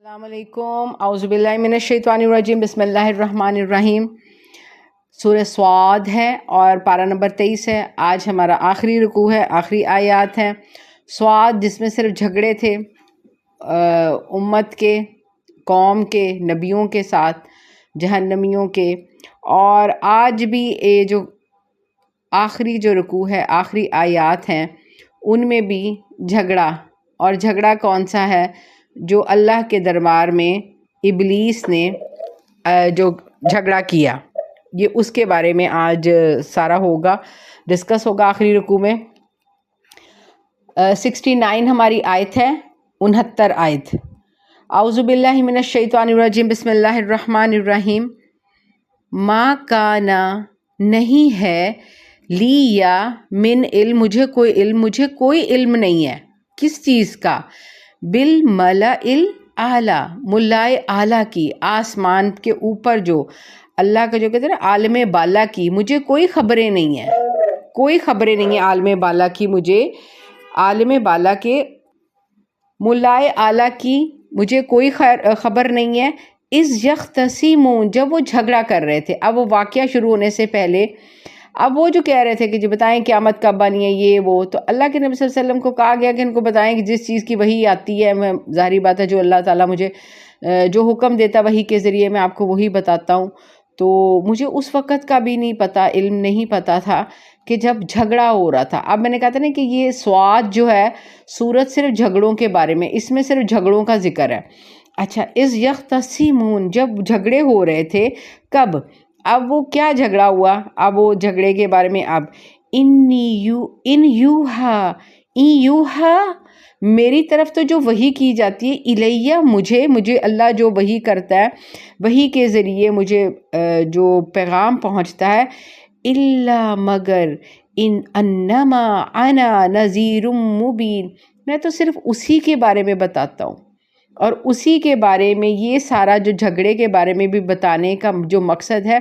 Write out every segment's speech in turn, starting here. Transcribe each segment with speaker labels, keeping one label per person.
Speaker 1: السلام علیکم، اعوذ باللہ من الشیطان الرجیم، بسم اللہ الرحمن الرحیم۔ سورہ سواد ہے اور پارہ نمبر 23 ہے۔ آج ہمارا آخری رکوع ہے، آخری آیات ہیں سواد، جس میں صرف جھگڑے تھے امت کے، قوم کے، نبیوں کے ساتھ، جہنمیوں کے۔ اور آج بھی یہ جو آخری جو رکوع ہے، آخری آیات ہیں، ان میں بھی جھگڑا، اور جھگڑا کون سا ہے؟ جو اللہ کے دربار میں ابلیس نے جو جھگڑا کیا، یہ اس کے بارے میں آج سارا ہوگا، ڈسکس ہوگا آخری رکوع میں۔ 69 ہماری آیت ہے، 69 آیت۔ اعوذ باللہ من الشیطان الرجیم، بسم اللہ الرحمن الرحیم۔ ما کانا، نہیں ہے، لی یا من علم، مجھے کوئی علم نہیں ہے، کس چیز کا؟ بالملأ الاعلیٰ، ملائے اعلیٰ کی، آسمان کے اوپر جو اللہ کا جو کہتے ہیں نا عالم بالا کی، مجھے کوئی خبریں نہیں ہیں، کوئی خبریں نہیں ہیں عالم بالا کی، مجھے عالم بالا کے ملائے اعلیٰ کی مجھے کوئی خبر نہیں ہے۔ اس یختصمون، جب وہ جھگڑا کر رہے تھے، اب وہ واقعہ شروع ہونے سے پہلے، اب وہ جو کہہ رہے تھے کہ جی بتائیں قیامت کب بنی ہے، یہ وہ، تو اللہ کے نبی صلی اللہ علیہ وسلم کو کہا گیا کہ ان کو بتائیں کہ جس چیز کی وحی آتی ہے، میں ظاہری بات ہے جو اللہ تعالیٰ مجھے جو حکم دیتا وحی کے ذریعے میں آپ کو وہی بتاتا ہوں۔ تو مجھے اس وقت کا بھی نہیں پتا، علم نہیں پتا تھا کہ جب جھگڑا ہو رہا تھا۔ اب میں نے کہا تھا نا کہ یہ سواد جو ہے سورت صرف جھگڑوں کے بارے میں، اس میں صرف جھگڑوں کا ذکر ہے۔ اچھا، اس یختصمون، جب جھگڑے ہو رہے تھے، کب؟ اب وہ کیا جھگڑا ہوا؟ اب وہ جھگڑے کے بارے میں اب ان یوہا، میری طرف تو جو وحی کی جاتی ہے، الیہ، مجھے اللہ جو وحی کرتا ہے، وحی کے ذریعے مجھے جو پیغام پہنچتا ہے، الا، مگر، انما انا نذیر مبین، میں تو صرف اسی کے بارے میں بتاتا ہوں، اور اسی کے بارے میں یہ سارا جو جھگڑے کے بارے میں بھی بتانے کا جو مقصد ہے،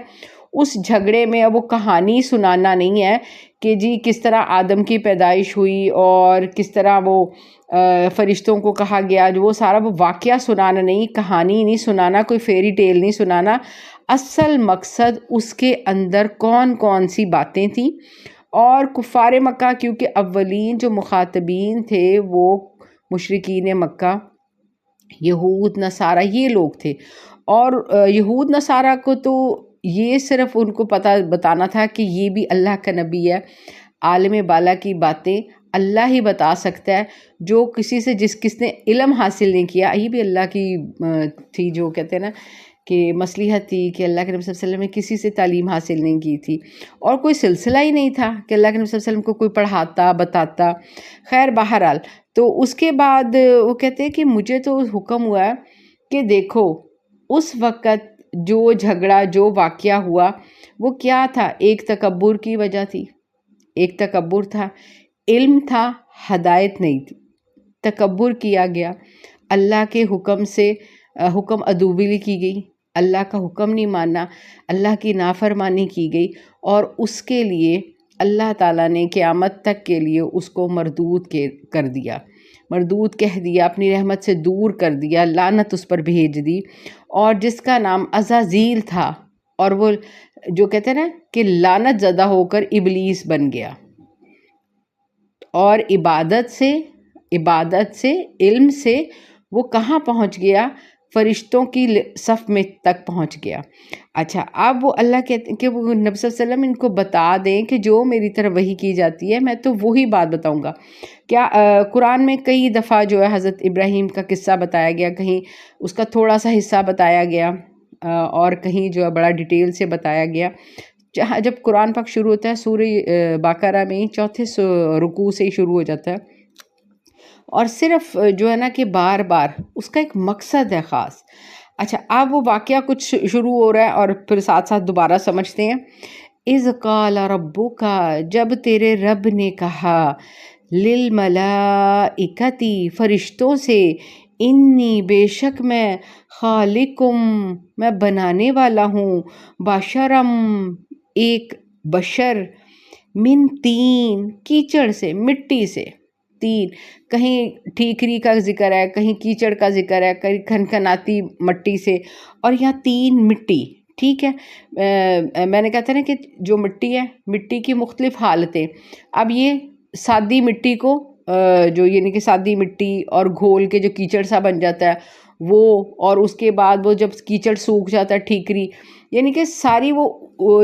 Speaker 1: اس جھگڑے میں اب وہ کہانی سنانا نہیں ہے کہ جی کس طرح آدم کی پیدائش ہوئی اور کس طرح وہ فرشتوں کو کہا گیا، جو وہ سارا وہ واقعہ سنانا نہیں، کہانی نہیں سنانا، کوئی فیری ٹیل نہیں سنانا۔ اصل مقصد اس کے اندر کون کون سی باتیں تھیں، اور کفار مکہ، کیونکہ اولین جو مخاطبین تھے وہ مشرکین مکہ، یہود نصارہ، یہ لوگ تھے۔ اور یہود نصارہ کو تو یہ صرف ان کو بتانا تھا کہ یہ بھی اللہ کا نبی ہے، عالم بالا کی باتیں اللہ ہی بتا سکتا ہے، جو کسی سے کس نے علم حاصل نہیں کیا، یہ بھی اللہ کی تھی، جو کہتے ہیں نا کہ مصلحت تھی کہ اللہ کے نبی صلی اللہ علیہ وسلم نے کسی سے تعلیم حاصل نہیں کی تھی، اور کوئی سلسلہ ہی نہیں تھا کہ اللہ کے نبی صلی اللہ علیہ وسلم کو کوئی پڑھاتا بتاتا۔ خیر، بہرحال، تو اس کے بعد وہ کہتے ہیں کہ مجھے تو حکم ہوا ہے کہ دیکھو اس وقت جو جھگڑا، جو واقعہ ہوا، وہ کیا تھا؟ ایک تکبر کی وجہ تھی، ایک تکبر تھا، علم تھا، ہدایت نہیں تھی، تکبر کیا گیا، اللہ کے حکم سے حکم عدولی کی گئی، اللہ کا حکم نہیں ماننا، اللہ کی نافرمانی کی گئی، اور اس کے لیے اللہ تعالیٰ نے قیامت تک کے لیے اس کو مردود کر دیا، مردود کہہ دیا، اپنی رحمت سے دور کر دیا، لعنت اس پر بھیج دی، اور جس کا نام عزازیل تھا، اور وہ جو کہتے ہیں نا کہ لعنت زدہ ہو کر ابلیس بن گیا، اور عبادت سے علم سے وہ کہاں پہنچ گیا؟ فرشتوں کی صف میں تک پہنچ گیا۔ اچھا، اب وہ اللہ کہتے ہیں کہ وہ نبی صلی اللہ علیہ وسلم ان کو بتا دیں کہ جو میری طرف وحی کی جاتی ہے میں تو وہی بات بتاؤں گا۔ کیا قرآن میں کئی دفعہ جو ہے حضرت ابراہیم کا قصہ بتایا گیا، کہیں اس کا تھوڑا سا حصہ بتایا گیا، اور کہیں جو ہے بڑا ڈیٹیل سے بتایا گیا۔ جب قرآن پاک شروع ہوتا ہے سورہ بقرہ میں 4 رکوع سے ہی شروع ہو جاتا ہے، اور صرف جو ہے نا کہ بار بار اس کا ایک مقصد ہے خاص۔ اچھا، اب وہ واقعہ کچھ شروع ہو رہا ہے، اور پھر ساتھ ساتھ دوبارہ سمجھتے ہیں۔ اذ قال ربک، جب تیرے رب نے کہا، للملائکتی، فرشتوں سے، انی، بے شک میں، خالقم، میں بنانے والا ہوں، بشرم، ایک بشر، من طین، کیچڑ سے، مٹی سے، تین، کہیں ٹھیکری کا ذکر ہے، کہیں کیچڑ کا ذکر ہے، کہیں کھنکھناتی مٹی سے، اور یہاں تین مٹی. ٹھیک ہے. میں نے کہا تھا نا کہ جو مٹی ہے، مٹی کی مختلف حالتیں. اب یہ سادی مٹی کو جو یعنی کہ سادی مٹی اور گھول کے جو کیچڑ سا بن جاتا ہے وہ، اور اس کے بعد وہ جب کیچڑ سوکھ جاتا ہے ٹھیکری، یعنی کہ ساری وہ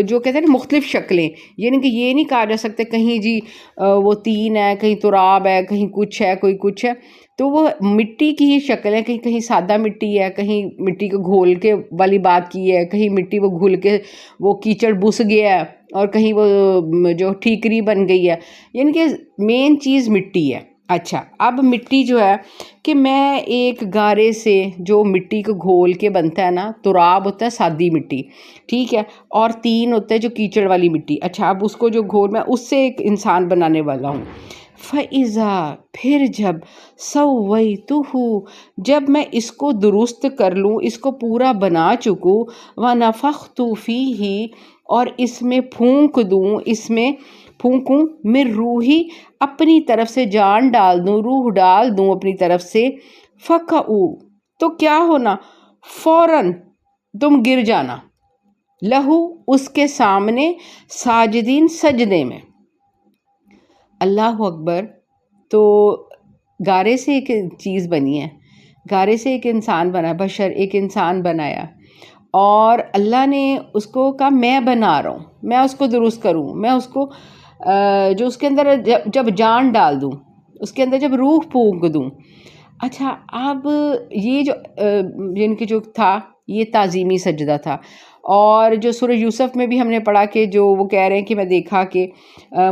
Speaker 1: جو کہتے ہیں نا مختلف شکلیں، یعنی کہ یہ نہیں کہا جا سکتا کہیں جی وہ تین ہے، کہیں تراب ہے، کہیں کچھ ہے، کوئی کچھ ہے. تو وہ مٹی کی ہی شکل ہے، کہیں کہیں سادہ مٹی ہے، کہیں مٹی کو گھول کے والی بات کی ہے، کہیں مٹی وہ گھل کے وہ کیچڑ بس گیا ہے، اور کہیں وہ جو ٹھیکری بن گئی ہے، یعنی کہ مین چیز مٹی ہے. اچھا، اب مٹی جو ہے کہ میں ایک گارے سے جو مٹی کو گھول کے بنتا ہے نا، تراب ہوتا ہے سادی مٹی، ٹھیک ہے، اور تین ہوتا ہے جو کیچڑ والی مٹی. اچھا، اب اس کو جو گھول میں اس سے ایک انسان بنانے والا ہوں. فَإِذَا، پھر جب، سَوَّيْتُهُ، جب میں اس کو درست کر لوں، اس کو پورا بنا چکوں، وَنَفَخْتُ فِيهِ، اور اس میں پھونک دوں، اس میں پھونکوں، من روحی، اپنی طرف سے جان ڈال دوں، روح ڈال دوں اپنی طرف سے، فَقَعُوا، تو کیا ہونا، فوراً تم گر جانا، لہو، اس کے سامنے، ساجدین، سجدے میں. اللہ اکبر. تو گارے سے ایک چیز بنی ہے، گارے سے ایک انسان بنا، بشر ایک انسان بنایا، اور اللہ نے اس کو کہا میں بنا رہا ہوں، میں اس کو درست کروں، میں اس کو جو اس کے اندر جب جان ڈال دوں، اس کے اندر جب روح پھونک دوں. اچھا، اب یہ جو جن کی جو تھا یہ تعظیمی سجدہ تھا. اور جو سورہ یوسف میں بھی ہم نے پڑھا کہ جو وہ کہہ رہے ہیں کہ میں دیکھا کہ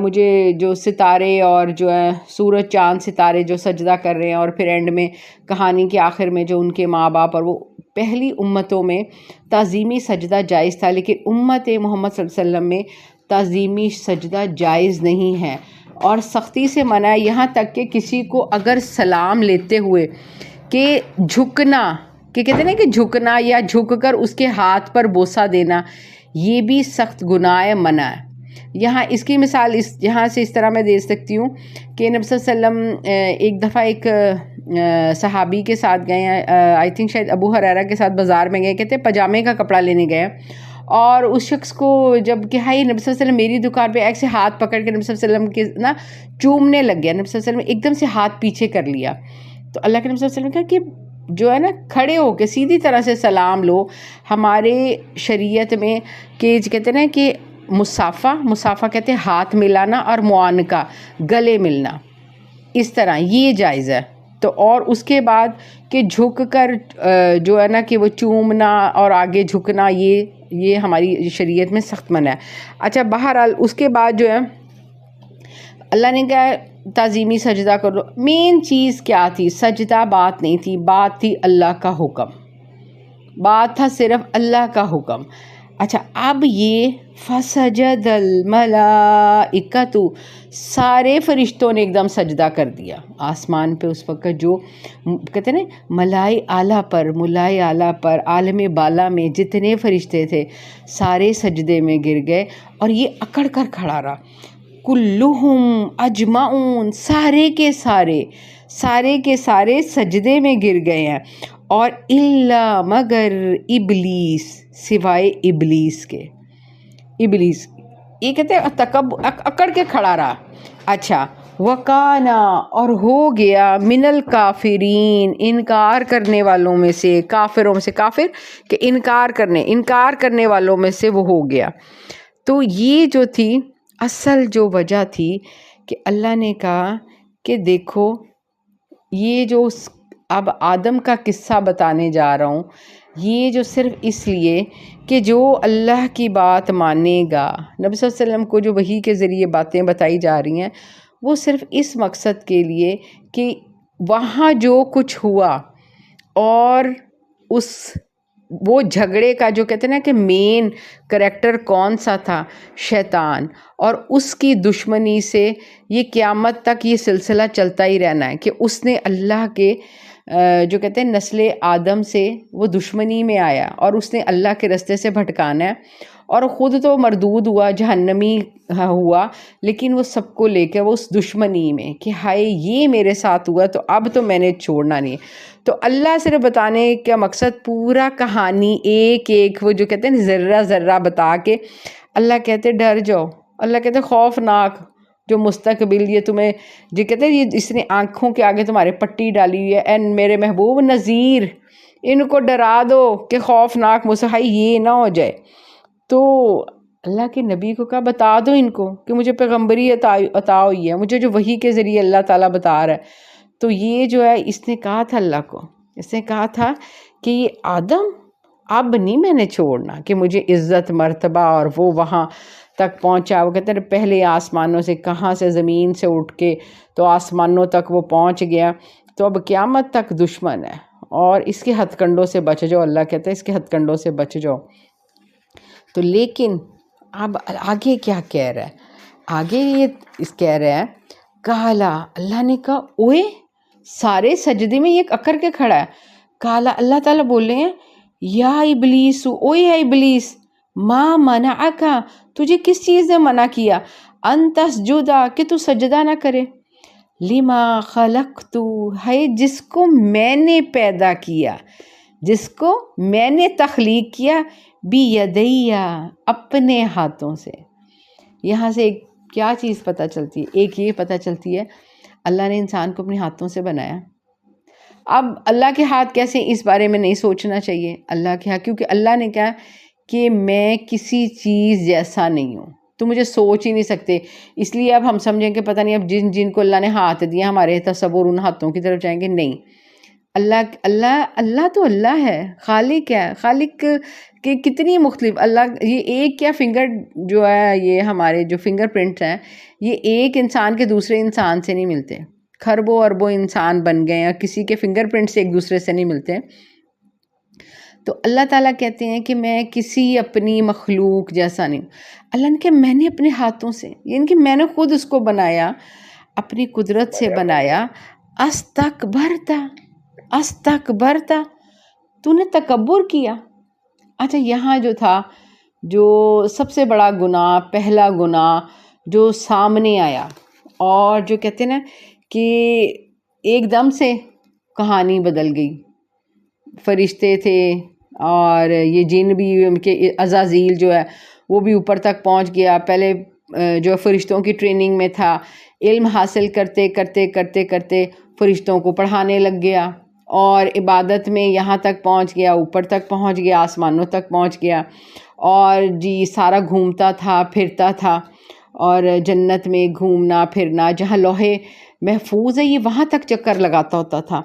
Speaker 1: مجھے جو ستارے اور جو ہے سورج چاند ستارے جو سجدہ کر رہے ہیں، اور پھر اینڈ میں کہانی کے آخر میں جو ان کے ماں باپ، اور وہ پہلی امتوں میں تعظیمی سجدہ جائز تھا، لیکن امت محمد صلی اللہ علیہ وسلم میں تعظیمی سجدہ جائز نہیں ہے، اور سختی سے منع ہے. یہاں تک کہ کسی کو اگر سلام لیتے ہوئے کہ جھکنا، کہ کہتے ہیں نا کہ جھکنا یا جھک کر اس کے ہاتھ پر بوسہ دینا، یہ بھی سخت گناہ منع ہے. یہاں اس کی مثال یہاں سے اس طرح میں دے سکتی ہوں کہ نبی صلی اللہ علیہ وسلم ایک دفعہ ایک صحابی کے ساتھ گئے ہیں، آئی تھنک شاید ابو ہریرہ کے ساتھ بازار میں گئے، کہتے ہیں پاجامے کا کپڑا لینے گئے، اور اس شخص کو جب کہ ہائی نبی صلی اللہ علیہ وسلم میری دکان پہ ایک سے ہاتھ پکڑ کے نبی صلی اللہ علیہ وسلم کے نا چومنے لگ گیا. نبی صلی اللہ علیہ وسلم ایک دم سے ہاتھ پیچھے کر لیا. تو اللہ کے نبی صلی اللہ علیہ وسلم نے کہا کہ جو ہے نا کھڑے ہو کے سیدھی طرح سے سلام لو. ہمارے شریعت میں کہ کہتے ہیں نا کہ مصافہ کہتے ہیں ہاتھ ملانا، اور معانقہ گلے ملنا، اس طرح یہ جائز ہے. تو اور اس کے بعد کہ جھک کر جو ہے نا کہ وہ چومنا اور آگے جھکنا، یہ ہماری شریعت میں سخت منع ہے. اچھا، بہرحال اس کے بعد جو ہے اللہ نے کہا تعظیمی سجدہ کر لو. مین چیز کیا تھی؟ سجدہ بات نہیں تھی، بات تھی اللہ کا حکم، بات تھا صرف اللہ کا حکم. اچھا، اب یہ فسجد الملائکۃ، سارے فرشتوں نے ایک دم سجدہ کر دیا. آسمان پہ اس وقت جو کہتے ہیں نا ملائے اعلیٰ پر عالم بالا میں جتنے فرشتے تھے سارے سجدے میں گر گئے، اور یہ اکڑ کر کھڑا رہا. کلہم اجمعون، سارے کے سارے سجدے میں گر گئے ہیں، اور الا مگر ابلیس، سوائے ابلیس کے. ابلیس یہ کہتے ہیں اکڑ کے کھڑا رہا. اچھا، وکانا، اور ہو گیا، من الکافرین، انکار کرنے والوں میں سے، کافروں میں سے، کافر کہ انکار کرنے والوں میں سے وہ ہو گیا. تو یہ جو تھی اصل جو وجہ تھی کہ اللہ نے کہا کہ دیکھو یہ جو اب آدم کا قصہ بتانے جا رہا ہوں، یہ جو صرف اس لیے کہ جو اللہ کی بات مانے گا، نبی صلی اللہ علیہ وسلم کو جو وحی کے ذریعے باتیں بتائی جا رہی ہیں، وہ صرف اس مقصد کے لیے کہ وہاں جو کچھ ہوا اور وہ جھگڑے کا جو کہتے ہیں نا کہ مین کریکٹر کون سا تھا، شیطان، اور اس کی دشمنی سے یہ قیامت تک یہ سلسلہ چلتا ہی رہنا ہے کہ اس نے اللہ کے جو کہتے ہیں نسل آدم سے وہ دشمنی میں آیا، اور اس نے اللہ کے رستے سے بھٹکانا ہے، اور خود تو مردود ہوا، جہنمی ہوا، لیکن وہ سب کو لے کے وہ اس دشمنی میں کہ ہائے یہ میرے ساتھ ہوا تو اب تو میں نے چھوڑنا نہیں۔ تو اللہ صرف بتانے کا مقصد پورا کہانی ایک ایک وہ جو کہتے ہیں ذرہ ذرہ بتا کے اللہ کہتے ڈر جاؤ، اللہ کہتے خوفناک جو مستقبل یہ تمہیں جو کہتے ہیں یہ اس نے آنکھوں کے آگے تمہارے پٹی ڈالی ہوئی ہے، این میرے محبوب نذیر ان کو ڈرا دو کہ خوفناک مسحائی یہ نہ ہو جائے۔ تو اللہ کے نبی کو کہا بتا دو ان کو کہ مجھے پیغمبری عطا ہوئی ہے، مجھے جو وحی کے ذریعے اللہ تعالیٰ بتا رہا ہے۔ تو یہ جو ہے اس نے کہا تھا اللہ کو، اس نے کہا تھا کہ یہ آدم اب نہیں میں نے چھوڑنا، کہ مجھے عزت مرتبہ اور وہ وہاں تک پہنچا، وہ کہتے ہیں پہلے آسمانوں سے کہاں سے زمین سے اٹھ کے تو آسمانوں تک وہ پہنچ گیا، تو اب قیامت تک دشمن ہے اور اس کے ہتھ کنڈوں سے بچ جاؤ، اللہ کہتا ہے اس کے ہتھ کنڈوں سے بچ جاؤ۔ تو لیکن اب آگے کیا کہہ رہا ہے، آگے یہ اس کہہ رہا ہے کالا، اللہ نے کہا اوئے سارے سجدے میں یہ اکڑ کے کھڑا ہے، کالا اللہ تعالیٰ بول رہے ہیں یا ابلیس، اوئے ہے ابلیس، ما منعکا تجھے کس چیز نے منع کیا، ان تسجدا کہ تو سجدہ نہ کرے، لما خلقت ہے جس کو میں نے پیدا کیا، جس کو میں نے تخلیق کیا، بیدیا اپنے ہاتھوں سے۔ یہاں سے ایک کیا چیز پتہ چلتی ہے، ایک یہ پتہ چلتی ہے اللہ نے انسان کو اپنے ہاتھوں سے بنایا۔ اب اللہ کے ہاتھ کیسے، اس بارے میں نہیں سوچنا چاہیے اللہ کے ہاتھ، کیونکہ اللہ نے کہا کہ میں کسی چیز جیسا نہیں ہوں، تو مجھے سوچ ہی نہیں سکتے، اس لیے اب ہم سمجھیں کہ پتہ نہیں اب جن کو اللہ نے ہاتھ دیا ہمارے تصور ان ہاتھوں کی طرف جائیں گے، نہیں۔ اللہ تو اللہ ہے، خالق ہے، خالق کے کتنی مختلف، اللہ یہ ایک کیا فنگر جو ہے یہ ہمارے جو فنگر پرنٹس ہیں یہ ایک انسان کے دوسرے انسان سے نہیں ملتے، کھربوں اربوں انسان بن گئے ہیں، کسی کے فنگر پرنٹس ایک دوسرے سے نہیں ملتے۔ تو اللہ تعالیٰ کہتے ہیں کہ میں کسی اپنی مخلوق جیسا نہیں ہوں، اللہ نے کہا میں نے اپنے ہاتھوں سے، یعنی کہ میں نے خود اس کو بنایا، اپنی قدرت سے بنایا، استکبرتا تو نے تکبر کیا۔ اچھا یہاں جو تھا جو سب سے بڑا گناہ، پہلا گناہ جو سامنے آیا اور جو کہتے ہیں نا کہ ایک دم سے کہانی بدل گئی، فرشتے تھے اور یہ جن بھی ان کے عزازیل جو ہے وہ بھی اوپر تک پہنچ گیا، پہلے جو فرشتوں کی ٹریننگ میں تھا، علم حاصل کرتے کرتے کرتے کرتے فرشتوں کو پڑھانے لگ گیا اور عبادت میں یہاں تک پہنچ گیا، اوپر تک پہنچ گیا، آسمانوں تک پہنچ گیا، اور جی سارا گھومتا تھا پھرتا تھا، اور جنت میں گھومنا پھرنا جہاں لوح محفوظ ہے یہ وہاں تک چکر لگاتا ہوتا تھا۔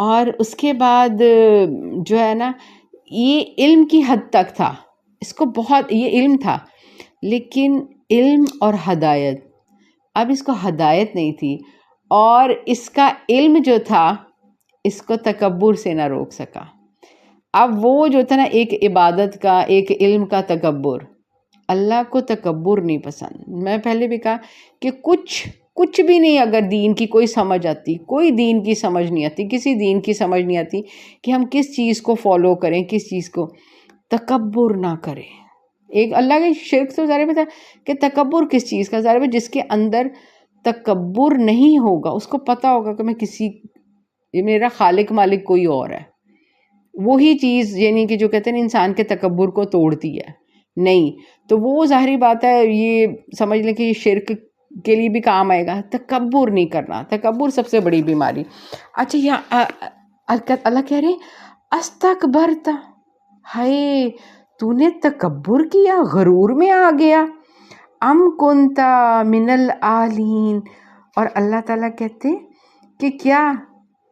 Speaker 1: اور اس کے بعد جو ہے نا یہ علم کی حد تک تھا، اس کو بہت یہ علم تھا، لیکن علم اور ہدایت، اب اس کو ہدایت نہیں تھی، اور اس کا علم جو تھا اس کو تکبر سے نہ روک سکا۔ اب وہ جو تھا نا ایک عبادت کا، ایک علم کا تکبر، اللہ کو تکبر نہیں پسند۔ میں پہلے بھی کہا کہ کچھ بھی نہیں، اگر دین کی کوئی سمجھ آتی، کوئی دین کی سمجھ نہیں آتی، کسی دین کی سمجھ نہیں آتی کہ ہم کس چیز کو فالو کریں، کس چیز کو تکبر نہ کریں۔ ایک اللہ کے شرک تو ظاہر ہے کہ تکبر کس چیز کا، ظاہر ہے جس کے اندر تکبر نہیں ہوگا اس کو پتہ ہوگا کہ میں میرا خالق مالک کوئی اور ہے، وہی چیز یعنی کہ جو کہتے ہیں انسان کے تکبر کو توڑتی ہے، نہیں تو وہ ظاہری بات ہے یہ سمجھ لیں کہ یہ شرک کے لیے بھی کام آئے گا، تکبر نہیں کرنا، تکبر سب سے بڑی بیماری۔ اچھا یہاں اللہ کہہ رہے استکبرتا، ہائے تو نے تکبر کیا، غرور میں آ گیا، ام کنتا من العالین، اور اللہ تعالیٰ کہتے کہ کیا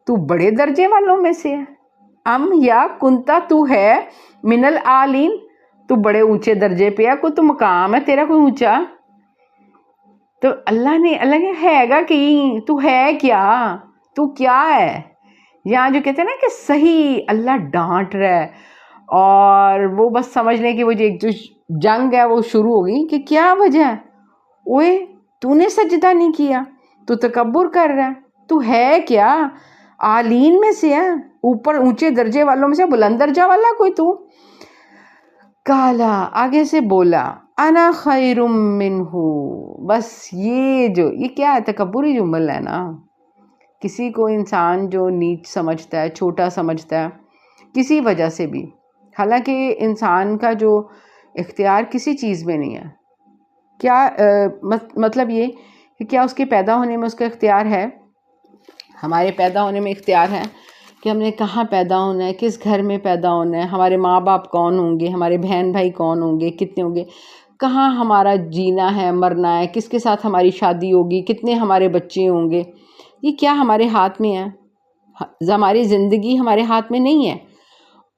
Speaker 1: تو بڑے درجے والوں میں سے ہے، ام یا کنتا تو ہے من العالین، تو بڑے اونچے درجے پہ ہے، کوئی تو مقام ہے تیرا کوئی اونچا، تو اللہ نے ہے گا کہ تو ہے کیا، تو کیا ہے، یہاں جو کہتے ہیں نا کہ صحیح اللہ ڈانٹ رہا ہے، اور وہ بس سمجھ لیں کہ وہ جو جنگ ہے وہ شروع ہو گئی کہ کیا وجہ ہے، اوے تو نے سجدہ نہیں کیا، تو تکبر کر رہا ہے، تو ہے کیا، عالین میں سے ہے، اوپر اونچے درجے والوں میں سے، بلند درجہ والا کوئی تو، کالا آگے سے بولا انا خیر منہ، بس یہ کیا ہے، تکبری جمل ہے نا. کسی کو انسان جو نیچ سمجھتا ہے، چھوٹا سمجھتا ہے کسی وجہ سے بھی، حالانکہ انسان کا جو اختیار کسی چیز میں نہیں ہے. کیا مطلب یہ کہ کیا اس کے پیدا ہونے میں اس کا اختیار ہے؟ ہمارے پیدا ہونے میں اختیار ہے کہ ہم نے کہاں پیدا ہونا ہے، کس گھر میں پیدا ہونا ہے، ہمارے ماں باپ کون ہوں گے، ہمارے بہن بھائی کون ہوں گے، کتنے ہوں گے، کہاں ہمارا جینا ہے، مرنا ہے، کس کے ساتھ ہماری شادی ہوگی، کتنے ہمارے بچے ہوں گے. یہ کیا ہمارے ہاتھ میں ہے؟ ہماری زندگی ہمارے ہاتھ میں نہیں ہے.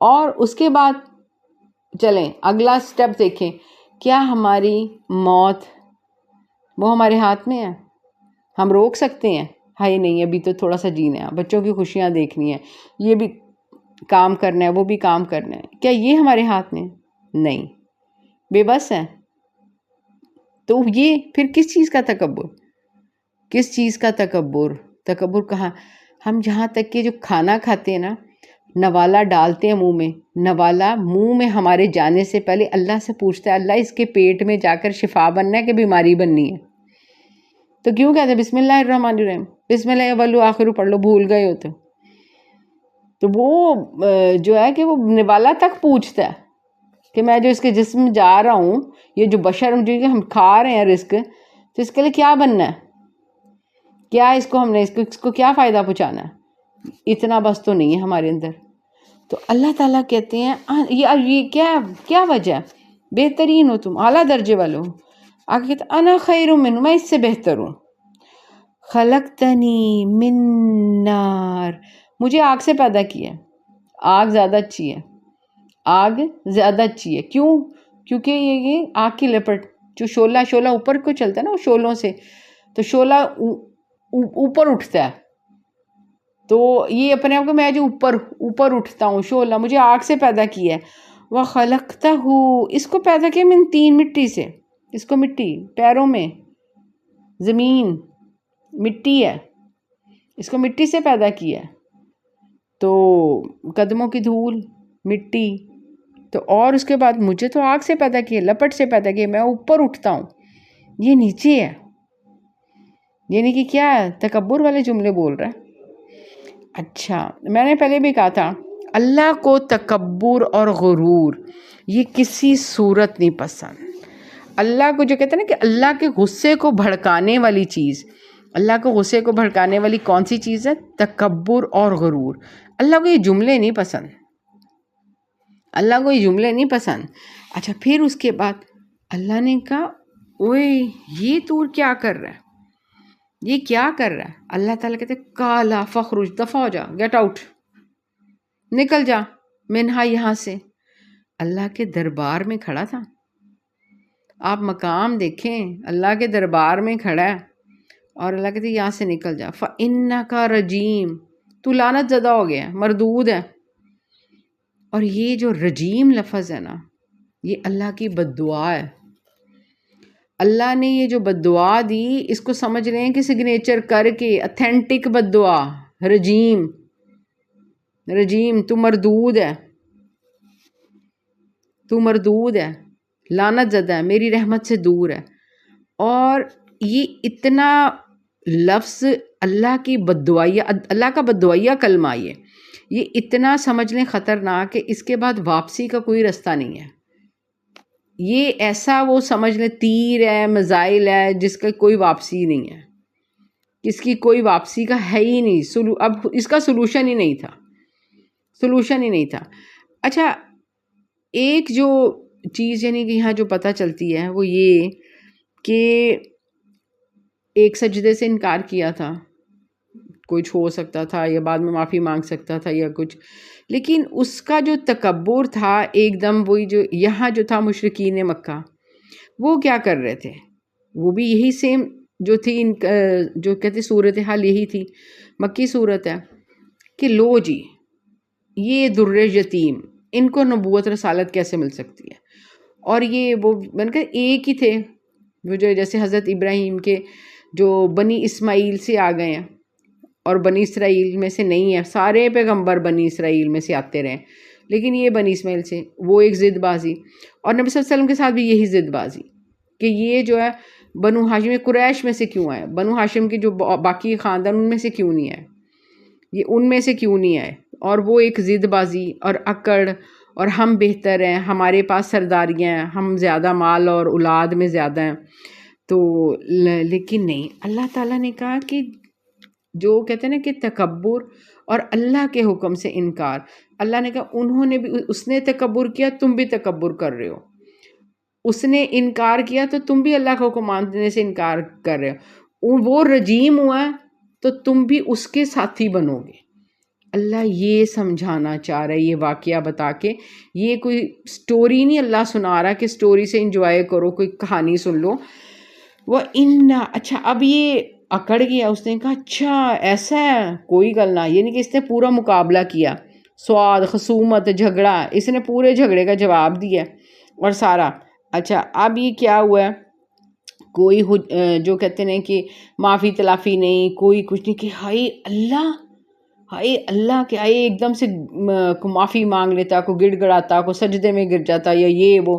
Speaker 1: اور اس کے بعد چلیں اگلا سٹیپ دیکھیں، کیا ہماری موت وہ ہمارے ہاتھ میں ہے؟ ہم روک سکتے ہیں؟ ہائی نہیں، ابھی تو تھوڑا سا جینا ہے، بچوں کی خوشیاں دیکھنی ہے، یہ بھی کام کرنا ہے، وہ بھی کام کرنا ہے. کیا یہ ہمارے ہاتھ میں؟ نہیں، بے بس ہے. تو یہ پھر کس چیز کا تکبر؟ کس چیز کا تکبر؟ تکبر کہاں؟ ہم جہاں تک کہ جو کھانا کھاتے ہیں نا، نوالا ڈالتے ہیں منہ میں، نوالا منہ میں ہمارے جانے سے پہلے اللہ سے پوچھتا ہے اللہ اس کے پیٹ میں جا کر شفا بننا ہے کہ بیماری بننی ہے. تو کیوں کہتے ہیں بسم اللہ الرحمن الرحیم، بسم اللہ اولو آخرو پڑھ لو، بھول گئے ہو تو وہ جو ہے کہ وہ نوالا تک پوچھتا ہے کہ میں جو اس کے جسم جا رہا ہوں، یہ جو بشر جو ہم کھا رہے ہیں رزق، تو اس کے لیے کیا بننا ہے، کیا اس کو ہم نے اس کو کیا فائدہ پہنچانا ہے. اتنا بس تو نہیں ہے ہمارے اندر. تو اللہ تعالیٰ کہتے ہیں یہ کیا وجہ ہے، بہترین ہو تم، اعلیٰ درجے والے ہو. آگے کہتے ہیں انا خیر منہ، میں اس سے بہتر ہوں. خلقتنی من نار، مجھے آگ سے پیدا کیا ہے. آگ زیادہ اچھی ہے، آگ زیادہ اچھی ہے. کیوں؟ کیونکہ یہ آگ کی لپٹ، جو شعلہ اوپر کو چلتا ہے نا، وہ شعلوں سے، تو شعلہ اوپر اٹھتا ہے. تو یہ اپنے آپ کو میں جو اوپر اٹھتا ہوں، شعلہ مجھے آگ سے پیدا کیا ہے. وَخَلَقْتَهُ، اس کو پیدا کیا من تین، مٹی سے. اس کو مٹی، پیروں میں زمین مٹی ہے، اس کو مٹی سے پیدا کیا ہے. تو قدموں کی دھول مٹی، تو اور اس کے بعد مجھے تو آگ سے پیدا کیا، لپٹ سے پیدا کیا، میں اوپر اٹھتا ہوں، یہ نیچے ہے. یعنی کہ کیا ہے، تکبر والے جملے بول رہا ہے. اچھا، میں نے پہلے بھی کہا تھا اللہ کو تکبر اور غرور یہ کسی صورت نہیں پسند. اللہ کو جو کہتے ہیں نا کہ اللہ کے غصے کو بھڑکانے والی چیز، اللہ کو غصے کو بھڑکانے والی کون سی چیز ہے؟ تکبر اور غرور. اللہ کو یہ جملے نہیں پسند، اللہ کو یہ جملے نہیں پسند. اچھا، پھر اس کے بعد اللہ نے کہا اوئے یہ تو کیا کر رہا ہے، یہ کیا کر رہا ہے؟ اللہ تعالیٰ کہتے ہیں کالا فخرج، دفع ہو جا، گیٹ آؤٹ، نکل جا، منہا، یہاں سے. اللہ کے دربار میں کھڑا تھا. آپ مقام دیکھیں، اللہ کے دربار میں کھڑا ہے اور اللہ کہتے ہیں یہاں سے نکل جا. فَإِنَّكَ رَجِيمٌ، تو لعنت زدہ ہو گیا ہے، مردود ہے. اور یہ جو رجیم لفظ ہے نا، یہ اللہ کی بد دعا ہے. اللہ نے یہ جو بد دعا دی، اس کو سمجھ رہے ہیں کہ سگنیچر کر کے اتھینٹک بد دعا. رجیم، تو مردود ہے، تو مردود ہے، لعنت زدہ ہے، میری رحمت سے دور ہے. اور یہ اتنا لفظ اللہ کی بد دعائیہ، اللہ کا بد دعائیہ کلمہ، یہ اتنا سمجھ لیں خطرناک کہ اس کے بعد واپسی کا کوئی رستہ نہیں ہے. یہ ایسا وہ سمجھ لیں تیر ہے، میزائل ہے، جس کا کوئی واپسی نہیں ہے، اس کی کوئی واپسی کا ہے ہی نہیں. اب اس کا سلوشن ہی نہیں تھا. اچھا، ایک جو چیز یعنی کہ یہاں جو پتہ چلتی ہے وہ یہ کہ ایک سجدے سے انکار کیا تھا، کچھ ہو سکتا تھا یا بعد میں معافی مانگ سکتا تھا یا کچھ، لیکن اس کا جو تکبر تھا ایک دم وہی جو یہاں جو تھا مشرکین مکہ، وہ کیا کر رہے تھے، وہ بھی یہی سیم جو تھی، جو کہتے صورتحال یہی تھی، مکی صورت ہے کہ لو جی یہ در یتیم، ان کو نبوت رسالت کیسے مل سکتی ہے. اور یہ وہ بن کر ایک ہی تھے، وہ جو جیسے حضرت ابراہیم کے جو بنی اسماعیل سے آ گئے ہیں اور بنی اسرائیل میں سے نہیں ہے، سارے پیغمبر بنی اسرائیل میں سے آتے رہے، لیکن یہ بنی اسماعیل سے وہ ایک ضد بازی، اور نبی صلی اللہ علیہ وسلم کے ساتھ بھی یہی ضد بازی کہ یہ جو ہے بنو ہاشم قریش میں سے کیوں آئے، بنو ہاشم کے جو باقی خاندان ان میں سے کیوں نہیں آئے، یہ ان میں سے کیوں نہیں آئے، اور وہ ایک ضد بازی اور اکڑ، اور ہم بہتر ہیں، ہمارے پاس سرداریاں ہیں، ہم زیادہ مال اور اولاد میں زیادہ ہیں، تو لیکن نہیں، اللہ تعالیٰ نے کہا کہ جو کہتے ہیں نا کہ تکبر اور اللہ کے حکم سے انکار، اللہ نے کہا انہوں نے بھی، اس نے تکبر کیا تم بھی تکبر کر رہے ہو، اس نے انکار کیا تو تم بھی اللہ کا حکم ماننے سے انکار کر رہے ہو، وہ رجیم ہوا تو تم بھی اس کے ساتھی بنو گے۔ اللہ یہ سمجھانا چاہ رہا ہے یہ واقعہ بتا کے، یہ کوئی سٹوری نہیں اللہ سنا رہا کہ سٹوری سے انجوائے کرو، کوئی کہانی سن لو۔ اچھا اب یہ اکڑ گیا، اس نے کہا اچھا ایسا ہے، کوئی گل نہ، یعنی کہ اس نے پورا مقابلہ کیا، سواد، خصومت، جھگڑا، اس نے پورے جھگڑے کا جواب دیا اور سارا۔ اچھا اب یہ کیا ہوا ہے، کوئی جو کہتے ہیں کہ معافی تلافی نہیں، کوئی کچھ نہیں، کہ ہائے اللہ کہ آئے ایک دم سے معافی مانگ لیتا، کو گڑ گڑاتا، کو سجدے میں گر جاتا، یا یہ وہ،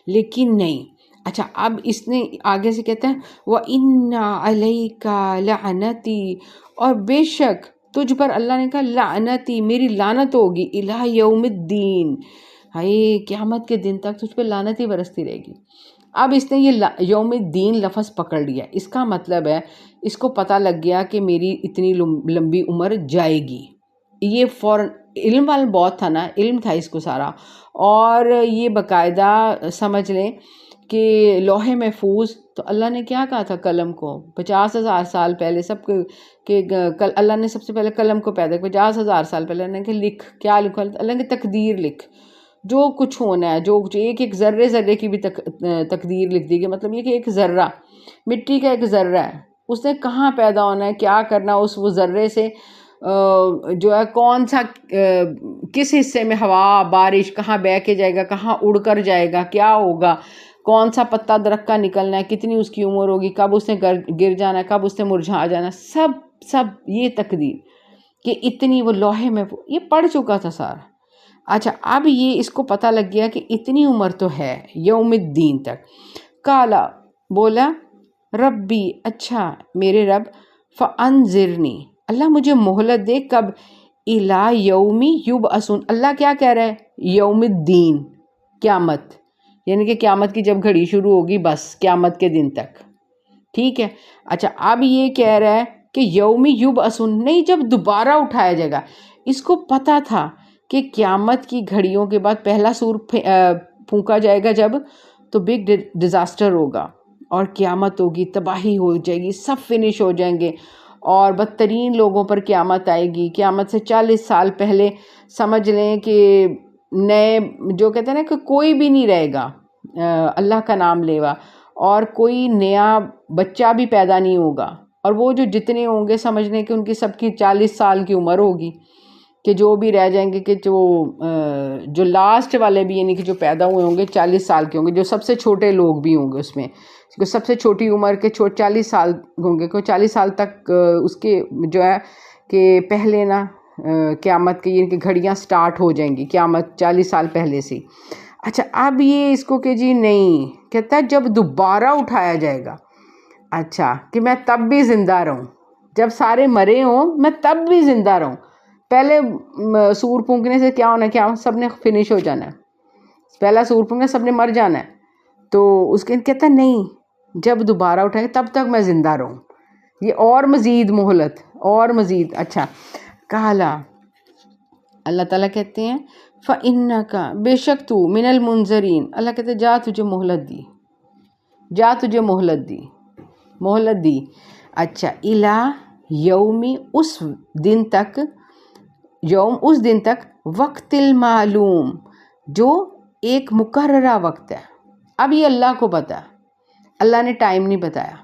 Speaker 1: لیکن نہیں۔ اچھا اب اس نے آگے سے کہتا ہے وَإِنَّ عَلَيْكَ لَعْنَتِي، اور بے شک تجھ پر اللہ نے کہا لعنتی، میری لعنت ہوگی، الہ یوم الدین، ہائے قیامت کے دن تک تجھ پہ لعنت ہی برستی رہے گی۔ اب اس نے یہ یوم الدین لفظ پکڑ لیا، اس کا مطلب ہے اس کو پتہ لگ گیا کہ میری اتنی لمبی عمر جائے گی، یہ فوراً علم والا بہت تھا نا، علم تھا اس کو سارا، اور یہ باقاعدہ سمجھ لیں کہ لوح محفوظ، تو اللہ نے کیا کہا تھا قلم کو 50,000 سال پہلے، سب کہ اللہ نے سب سے پہلے قلم کو پیدا کیا 50,000 سال پہلے، اللہ نے کہ لکھ، کیا لکھا، اللہ نے تقدیر لکھ، جو کچھ ہونا ہے، جو ایک ذرے کی بھی تقدیر لکھ دی گئی، مطلب یہ کہ ایک ذرہ، مٹی کا ایک ذرہ ہے، اس نے کہاں پیدا ہونا ہے، کیا کرنا، اس وہ ذرے سے جو ہے کون سا کس حصے میں ہوا بارش کہاں بہہ کے جائے گا، کہاں اڑ کر جائے گا، کیا ہوگا، کون سا پتا درخت کا نکلنا ہے، کتنی اس کی عمر ہوگی، کب اس نے گر جانا ہے، کب اس نے مرجھا جانا، سب یہ تقدیر کہ اتنی، وہ لوحے میں یہ پڑھ چکا تھا سارا۔ اچھا اب یہ اس کو پتہ لگ گیا کہ اتنی عمر تو ہے یوم الدین تک۔ کالا بولا ربی، اچھا میرے رب، فانذرنی، اللہ مجھے مہلت دے، کب، الی یوم یبعثون، اللہ کیا کہہ رہا ہے، یوم الدین، قیامت، یعنی کہ قیامت کی جب گھڑی شروع ہوگی بس قیامت کے دن تک، ٹھیک ہے۔ اچھا اب یہ کہہ رہا ہے کہ یوم یبعثون، نہیں جب دوبارہ اٹھایا جائے گا، اس کو پتہ تھا کہ قیامت کی گھڑیوں کے بعد پہلا سور پھونکا جائے گا جب، تو بگ ڈیزاسٹر ہوگا اور قیامت ہوگی، تباہی ہو جائے گی، سب فنش ہو جائیں گے اور بدترین لوگوں پر قیامت آئے گی۔ قیامت سے 40 سال پہلے سمجھ لیں کہ نئے جو کہتے ہیں نا کہ کوئی بھی نہیں رہے گا اللہ کا نام لیوا، اور کوئی نیا بچہ بھی پیدا نہیں ہوگا، اور وہ جو جتنے ہوں گے سمجھ لیں کہ ان کی سب کی 40 سال کی عمر ہوگی، کہ جو بھی رہ جائیں گے، کہ جو لاسٹ والے بھی یعنی کہ جو پیدا ہوئے ہوں گے 40 سال کے ہوں گے، جو سب سے چھوٹے لوگ بھی ہوں گے اس میں، سب سے چھوٹی عمر کے 40 سال ہوں گے، کوئی 40 سال تک اس کے جو ہے کہ پہلے نا قیامت کی یعنی کہ گھڑیاں سٹارٹ ہو جائیں گی، قیامت 40 سال پہلے سے۔ اچھا اب یہ اس کو کہ جی نہیں، کہتا ہے جب دوبارہ اٹھایا جائے گا، اچھا کہ میں تب بھی زندہ رہوں، جب سارے مرے ہوں میں تب بھی زندہ رہوں، پہلے سور پھونکنے سے کیا ہونا ہے، کیا سب نے فنش ہو جانا ہے، پہلا سور پھونکنا سب نے مر جانا ہے، تو اس کے کہتا ہے نہیں، جب دوبارہ اٹھائے تب تک میں زندہ رہوں، یہ اور مزید مہلت، اور مزید۔ اچھا کالا، اللہ تعالیٰ کہتے ہیں فَإِنَّكَ، بے شک تو، من المنظرین، اللہ کہتے ہیں جا تجھے مہلت دی، جا تجھے مہلت دی۔ اچھا الی یومی، اس دن تک، یوم اس دن تک، وقت المعلوم، جو ایک مقررہ وقت ہے۔ اب یہ اللہ کو پتہ ہے، اللہ نے ٹائم نہیں بتایا،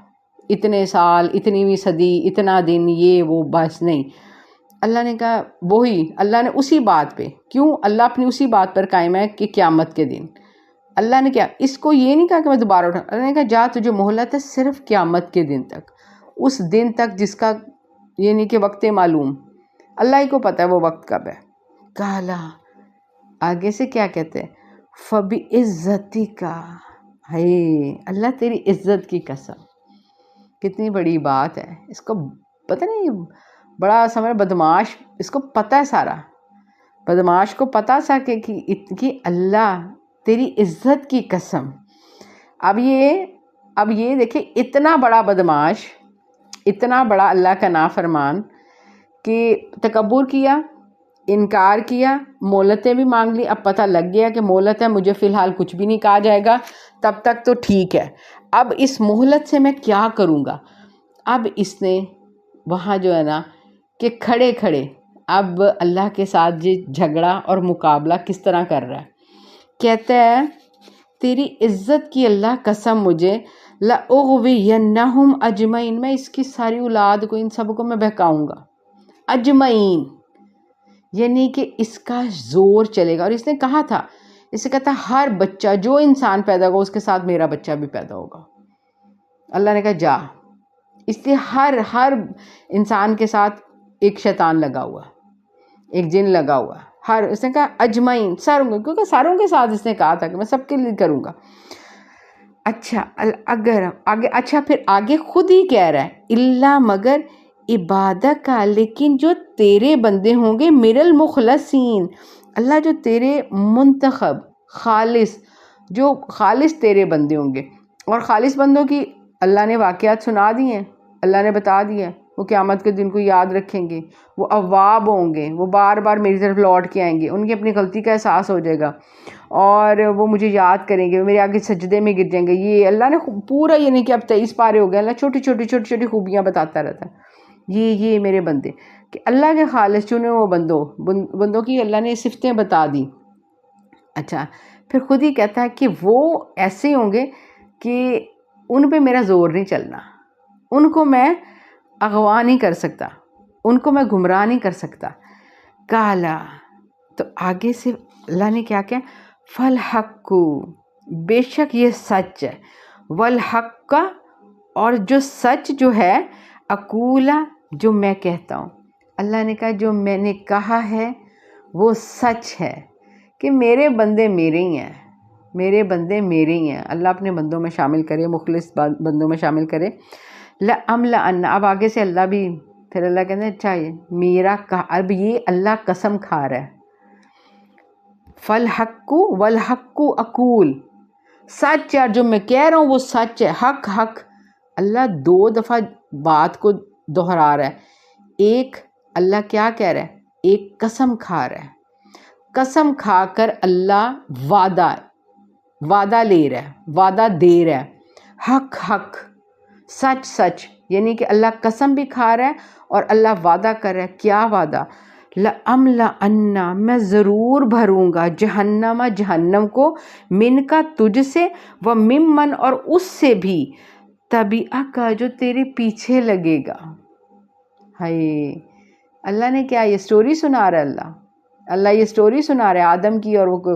Speaker 1: اتنے سال، اتنی صدی، اتنا دن، یہ وہ، بس نہیں، اللہ نے کہا وہی، اللہ نے اسی بات پہ، کیوں اللہ اپنی اسی بات پر قائم ہے کہ قیامت کے دن، اللہ نے کیا اس کو یہ نہیں کہا کہ میں دوبارہ اٹھا، اللہ نے کہا جا تجھے مہلت ہے صرف قیامت کے دن تک، اس دن تک جس کا یعنی کہ وقت معلوم، اللہ ہی کو پتہ ہے وہ وقت کب ہے۔ کالا، آگے سے کیا کہتے ہیں؟ فَبِعِزَّتِكَ، ہے اللہ تیری عزت کی قسم. کتنی بڑی بات ہے. اس کو پتہ نہیں، بڑا سمجھ بدماش، اس کو پتہ ہے سارا، بدماش کو پتہ سا کہ اللہ تیری عزت کی قسم. اب یہ دیکھیں، اتنا بڑا بدماش، اتنا بڑا اللہ کا نافرمان کہ تکبر کیا، انکار کیا، مہلتیں بھی مانگ لی. اب پتہ لگ گیا کہ مہلت ہے، مجھے فی الحال کچھ بھی نہیں کہا جائے گا، تب تک تو ٹھیک ہے. اب اس مہلت سے میں کیا کروں گا؟ اب اس نے وہاں جو ہے نا کہ کھڑے کھڑے اب اللہ کے ساتھ جھگڑا اور مقابلہ کس طرح کر رہا ہے. کہتا ہے تیری عزت کی اللہ قسم مجھے، لَأُغْوِيَنَّهُمْ أَجْمَعِينَ، میں اس کی ساری اولاد کو، ان سب کو میں بہکاؤں گا. اجمعین یعنی کہ اس کا زور چلے گا. اور اس نے کہا تھا، اس نے کہا تھا ہر بچہ جو انسان پیدا ہوگا اس کے ساتھ میرا بچہ بھی پیدا ہوگا. اللہ نے کہا جا. اس لیے ہر انسان کے ساتھ ایک شیطان لگا ہوا، ایک جن لگا ہوا. اس نے کہا اجمعین، ساروں، کیونکہ ساروں کے ساتھ اس نے کہا تھا کہ میں سب کے لیے کروں گا. اچھا اگر آگے، اچھا پھر آگے خود ہی کہہ رہا ہے اللہ مگر عبادت کا، لیکن جو تیرے بندے ہوں گے، میرے المخلصین، اللہ جو تیرے منتخب خالص، جو خالص تیرے بندے ہوں گے. اور خالص بندوں کی اللہ نے واقعات سنا دی ہیں، اللہ نے بتا دیا وہ قیامت کے دن کو یاد رکھیں گے، وہ اواب ہوں گے، وہ بار بار میری طرف لوٹ کے آئیں گے، ان کی اپنی غلطی کا احساس ہو جائے گا اور وہ مجھے یاد کریں گے، میرے آگے سجدے میں گر جائیں گے. یہ اللہ نے پورا، یہ نہیں کہ اب 23 پارے ہو گئے، اللہ چھوٹی چھوٹی خوبیاں بتاتا رہتا ہے. یہ میرے بندے، کہ اللہ کے خالص چنے وہ بندوں کی اللہ نے صفتیں بتا دی. اچھا پھر خود ہی کہتا ہے کہ وہ ایسے ہوں گے کہ ان پہ میرا زور نہیں چلنا، ان کو میں اغوا نہیں کر سکتا، ان کو میں گمراہ نہیں کر سکتا. کالا، تو آگے سے اللہ نے کیا کہا؟ فَالْحَقُّ، بے شک یہ سچ ہے، وَالْحَقَّ، اور جو سچ جو ہے، اقولا، جو میں کہتا ہوں. اللہ نے کہا جو میں نے کہا ہے وہ سچ ہے، کہ میرے بندے میرے ہی ہیں، میرے بندے میرے ہی ہیں. اللہ اپنے بندوں میں شامل کرے، مخلص بندوں میں شامل کرے. لَأَمْلَأَنَّ، اب آگے سے اللہ بھی، پھر اللہ کہتے ہیں اچھا میرا کہا، اب یہ اللہ قسم کھا رہا ہے. فَالْحَقُّ وَالْحَقُّ اقول، سچ ہے جو میں کہہ رہا ہوں وہ سچ ہے. حق. اللہ 2 دفعہ بات کو دہرا رہا ہے. ایک اللہ کیا کہہ رہا ہے؟ ایک قسم کھا رہا ہے. قسم کھا کر اللہ وعدہ لے رہا ہے، وعدہ دے رہا ہے. حق، سچ، یعنی کہ اللہ قسم بھی کھا رہا ہے اور اللہ وعدہ کر رہا ہے. کیا وعدہ؟ لَأَمْلَأَنَّ، میں ضرور بھروں گا، جہنم کو، من کا تجھ سے، وَمِمَّن، اور اس سے بھی، تَبِعَکَ، جو تیرے پیچھے لگے گا. ہائے اللہ نے کیا یہ سٹوری سنا رہا ہے؟ اللہ یہ سٹوری سنا رہا ہے، آدم کی اور وہ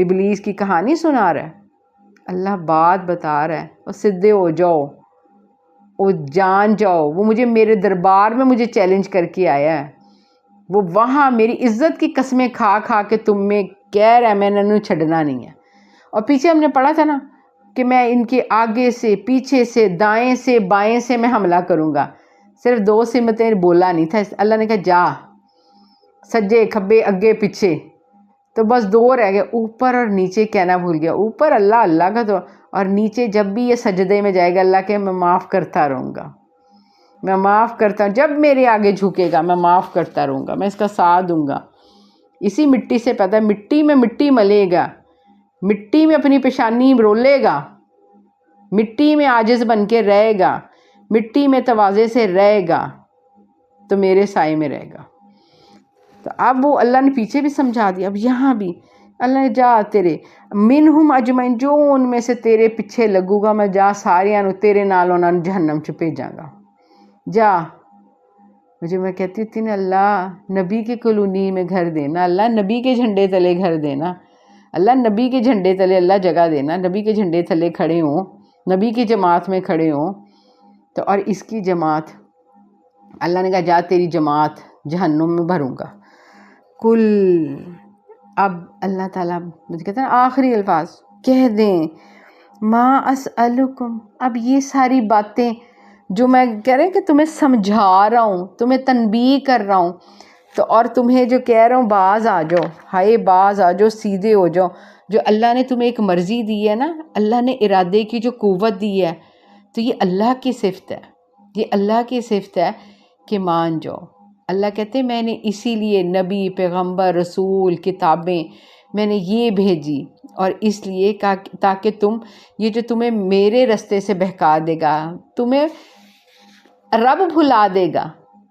Speaker 1: ابلیس کی کہانی سنا رہا ہے. اللہ بات بتا رہا ہے، اور سدھے ہو جاؤ، وہ جان جاؤ، وہ میرے دربار میں مجھے چیلنج کر کے آیا ہے، وہ وہاں میری عزت کی قسمیں کھا کے تم میں کہہ رہا ہے میں نے انہوں چھڑنا نہیں ہے. اور پیچھے ہم نے پڑھا تھا نا کہ میں ان کے آگے سے، پیچھے سے، دائیں سے، بائیں سے میں حملہ کروں گا. صرف 2 سمتیں بولا نہیں تھا، اللہ نے کہا جا، سجے کھبے اگے پیچھے، تو بس 2 رہ گئے، اوپر اور نیچے کہنا بھول گیا. اوپر اللہ کا تو، اور نیچے جب بھی یہ سجدے میں جائے گا اللہ کہ میں معاف کرتا رہوں گا، میں معاف کرتا ہوں، جب میرے آگے جھکے گا میں معاف کرتا رہوں گا، میں اس کا ساتھ دوں گا. اسی مٹی سے پیدا، مٹی میں مٹی ملے گا، مٹی میں اپنی پیشانی رولے گا، مٹی میں عاجز بن کے رہے گا، مٹی میں تواضع سے رہے گا تو میرے سائے میں رہے گا. تو اب وہ اللہ نے پیچھے بھی سمجھا دیا. اب یہاں بھی اللہ نے جا تیرے منہم اجمعین، جو ان میں سے تیرے پیچھے لگوں گا میں، جا سارے تیرے نالوں نال جہنم چ بھیجاں گا. جا، مجھے میں کہتی تھی نا اللہ نبی کی کالونی میں گھر دینا، اللہ نبی کے جھنڈے تلے گھر دینا، اللہ نبی کے جھنڈے تلے اللہ جگہ دینا، نبی کے جھنڈے تلے کھڑے ہوں، نبی کی جماعت میں کھڑے ہوں. تو اور اس کی جماعت اللہ نے کہا جا تیری جماعت جہنم میں بھروں گا. کل اب اللہ تعالیٰ مجھے کہتے ہیں آخری الفاظ کہہ دیں ما اسألکم، اب یہ ساری باتیں جو میں کہہ رہے ہیں کہ تمہیں سمجھا رہا ہوں، تمہیں تنبیہ کر رہا ہوں، تو اور تمہیں جو کہہ رہا ہوں باز آ جاؤ، ہائے باز آ جاؤ، سیدھے ہو جاؤ. جو اللہ نے تمہیں ایک مرضی دی ہے نا، اللہ نے ارادے کی جو قوت دی ہے، تو یہ اللہ کی صفت ہے، یہ اللہ کی صفت ہے کہ مان جاؤ. اللہ کہتے ہیں میں نے اسی لیے نبی، پیغمبر، رسول، کتابیں میں نے یہ بھیجی، اور اس لیے تاکہ تم یہ جو تمہیں میرے رستے سے بہکا دے گا، تمہیں رب بھلا دے گا،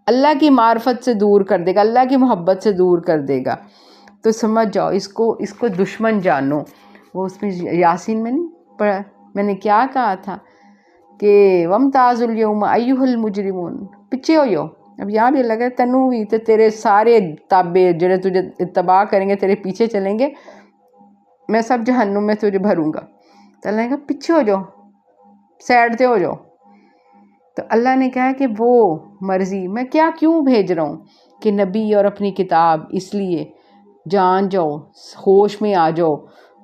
Speaker 1: اللہ کی معرفت سے دور کر دے گا، اللہ کی محبت سے دور کر دے گا، تو سمجھ جاؤ اس کو دشمن جانو. وہ اس میں یاسین میں نہیں پڑھا، میں نے کیا کہا تھا کہ وَامْتَازُوا الْيَوْمَ أَيُّهَا الْمُجْرِمُونَ، پیچھے ہو جاؤ. اب یہاں بھی لگا تنو بھی تو تیرے سارے تابع جڑے تجھے اتباع کریں گے، تیرے پیچھے چلیں گے، میں سب جہنم میں تجھے بھروں گا. تو اللہ نے کہا پیچھے ہو جاؤ، سائڈ تے ہو جاؤ. تو اللہ نے کہا کہ وہ مرضی میں کیوں بھیج رہا ہوں کہ نبی اور اپنی کتاب، اس لیے جان جاؤ، ہوش میں آ جاؤ.